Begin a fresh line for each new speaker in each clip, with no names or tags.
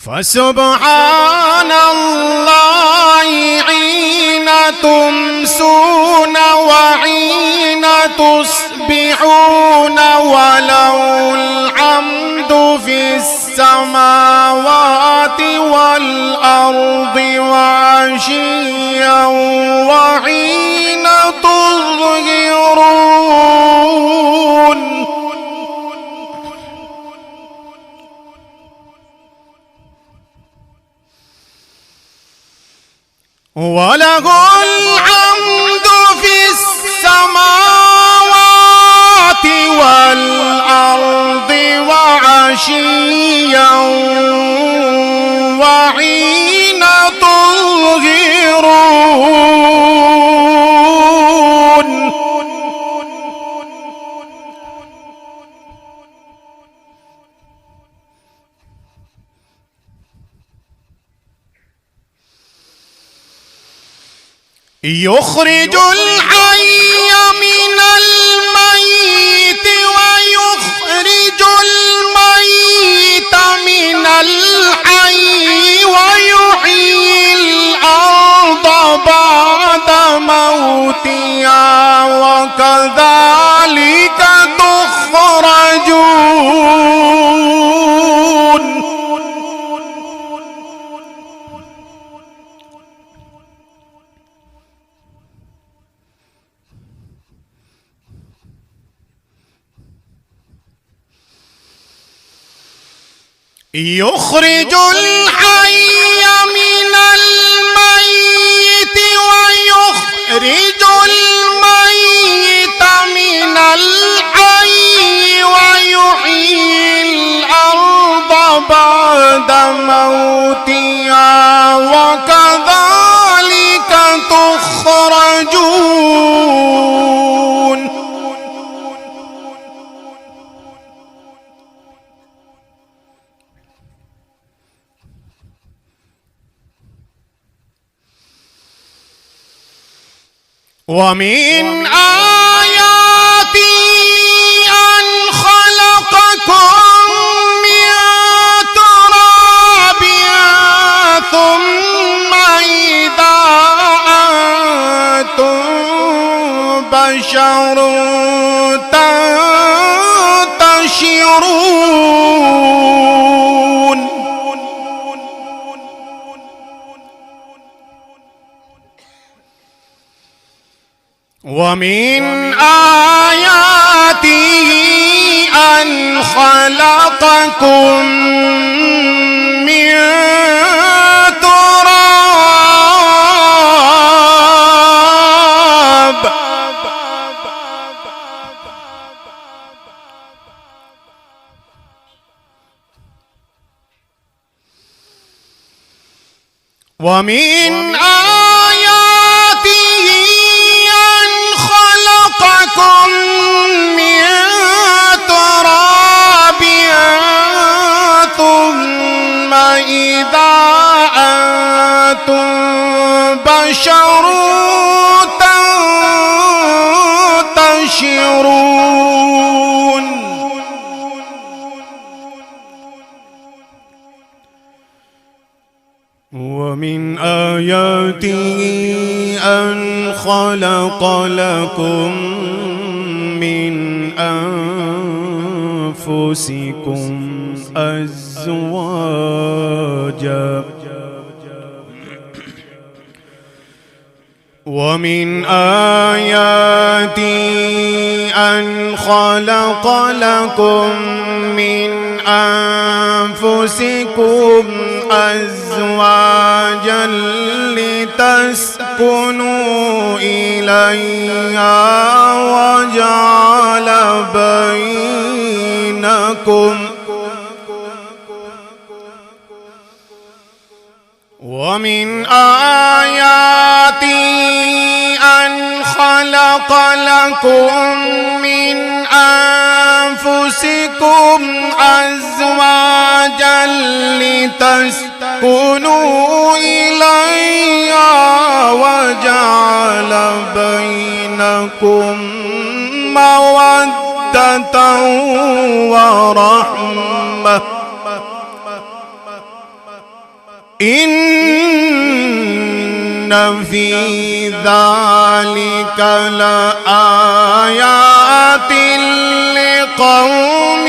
فسبحان الله حين تمسون وحين تصبحون وله الحمد في السماوات والأرض وعشيا وحين تظهرون. وله الحمد في السماوات والأرض وعشيا وحين تظهرون. يخرج الحي من الميت ويخرج الميت من الحي ويحيي الأرض بعد موتها وكذلك تخرجون. يخرج الحي من الميت ويخرج الميت من الحي ويحيي الأرض بعد موتها وكذلك تخرجون. ومن آياته أن خلقكم من تراب ثم إذا أنتم بشر تنتشرون. ومن آياته أن خلقكم من تراب ومن آياته أن خلقكم من تراب ثم إذا أنتم بشر تنتشرون. ومن آياته أن خلق لكم من أنفسكم أزواجا ومن آياته أن خلق لكم من أنفسكم أزواجا لتسكنوا إليها ومن آياته أن خلق لكم من أنفسكم أزواجا لتسكنوا إليها وجعل بينكم مودة ورحمة. ومن آياته أن خلق لكم من أنفسكم أزواجا لتسكنوا إليها وجعل بينكم مودة ورحمة. ومن آياته أن خلق لكم من أنفسكم أزواجا لتسكنوا إليها وجعل بينكم مودة ورحمة. إن في ذلك لآيات لقوم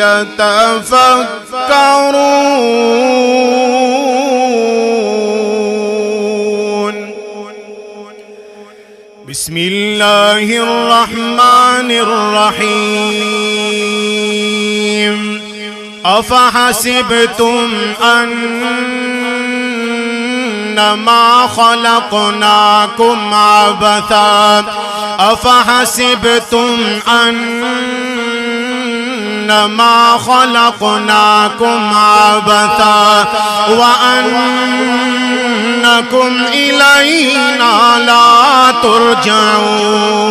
يتفكرون. بسم الله الرحمن الرحيم. أفحسبتم أنما خلقناكم عبثا أفحسبتم أنما خلقناكم عبثا وأنكم إلينا لا ترجعون.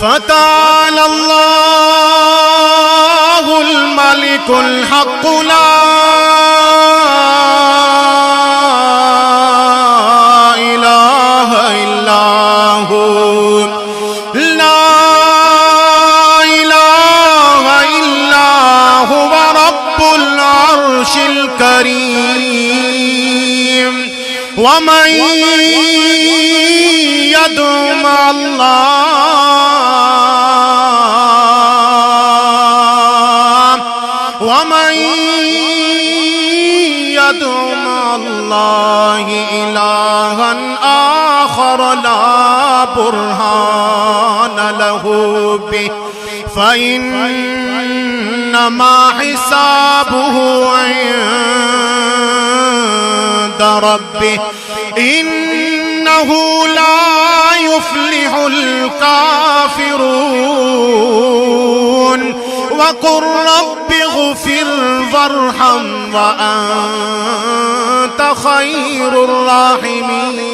فتعالى الله الملك الحق لا إله إلا هو رب العرش الكريم. ومن يدع مع الله إلها آخر لا برهان له به فإنما حسابه عند ربه إنه لا يفلح الكافرون. وقل رب اغفر وارحم وأنت خير الراحمين.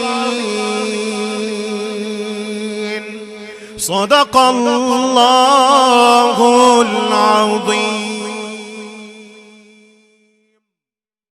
صدق الله